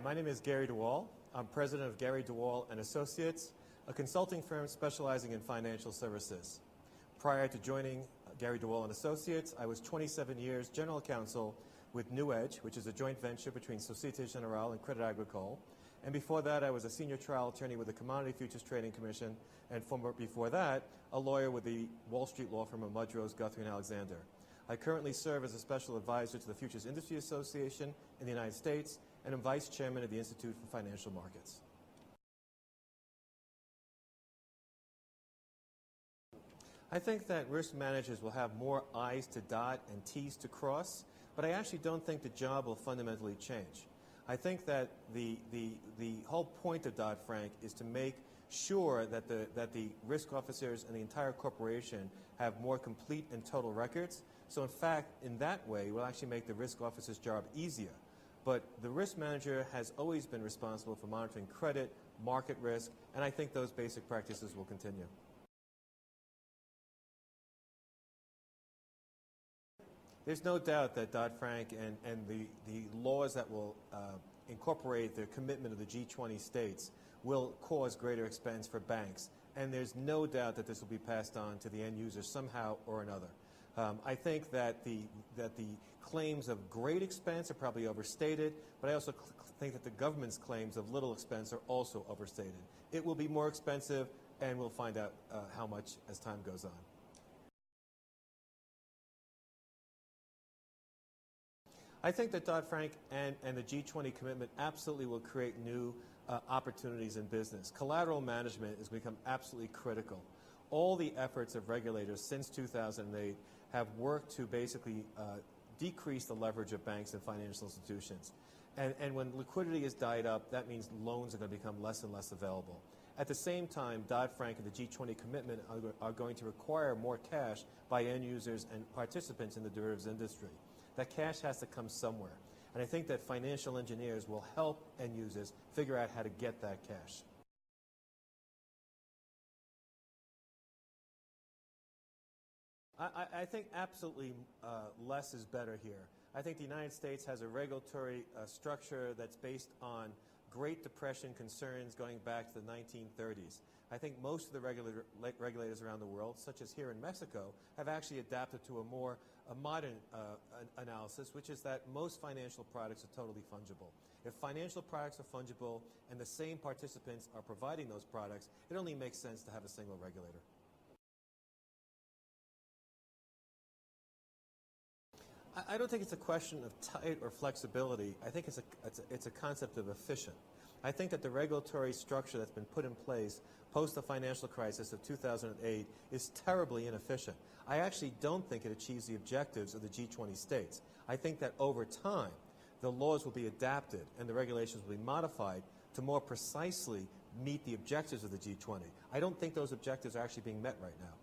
my name is Gary Waal. I'm president of Gary Waal and Associates, a consulting firm specializing in financial services. Prior to joining Gary Waal and Associates, I was 27 years general counsel with New Edge, which is a joint venture between Société Générale and Crédit Agricole. And before that, I was a senior trial attorney with the Commodity Futures Trading Commission, and before that, a lawyer with the Wall Street law firm of Mudrose, Guthrie, and Alexander. I currently serve as a special advisor to the Futures Industry Association in the United States, and I'm vice chairman of the Institute for Financial Markets. I think that risk managers will have more I's to dot and T's to cross, but I actually don't think the job will fundamentally change. I think that the whole point of Dodd-Frank is to make sure that the risk officers and the entire corporation have more complete and total records. So in fact, in that way, we'll actually make the risk officer's job easier. But the risk manager has always been responsible for monitoring credit, market risk, and I think those basic practices will continue. There's no doubt that Dodd-Frank and the laws that will incorporate the commitment of the G20 states will cause greater expense for banks. And there's no doubt that this will be passed on to the end user somehow or another. I think that the claims of great expense are probably overstated, but I also think that the government's claims of little expense are also overstated. It will be more expensive, and we'll find out how much as time goes on. I think that Dodd-Frank and the G20 commitment absolutely will create new opportunities in business. Collateral management has become absolutely critical. All the efforts of regulators since 2008 have worked to basically decrease the leverage of banks and financial institutions. And when liquidity is dried up, that means loans are going to become less and less available. At the same time, Dodd-Frank and the G20 commitment are going to require more cash by end users and participants in the derivatives industry. That cash has to come somewhere. And I think that financial engineers will help end users figure out how to get that cash. I think absolutely less is better here. I think the United States has a regulatory structure that's based on Great Depression concerns going back to the 1930s. I think most of the regulators around the world, such as here in Mexico, have actually adapted to a more modern analysis, which is that most financial products are totally fungible. If financial products are fungible and the same participants are providing those products, it only makes sense to have a single regulator. I don't think it's a question of tight or flexibility. I think it's a concept of efficient. I think that the regulatory structure that's been put in place post the financial crisis of 2008 is terribly inefficient. I actually don't think it achieves the objectives of the G20 states. I think that over time, the laws will be adapted and the regulations will be modified to more precisely meet the objectives of the G20. I don't think those objectives are actually being met right now.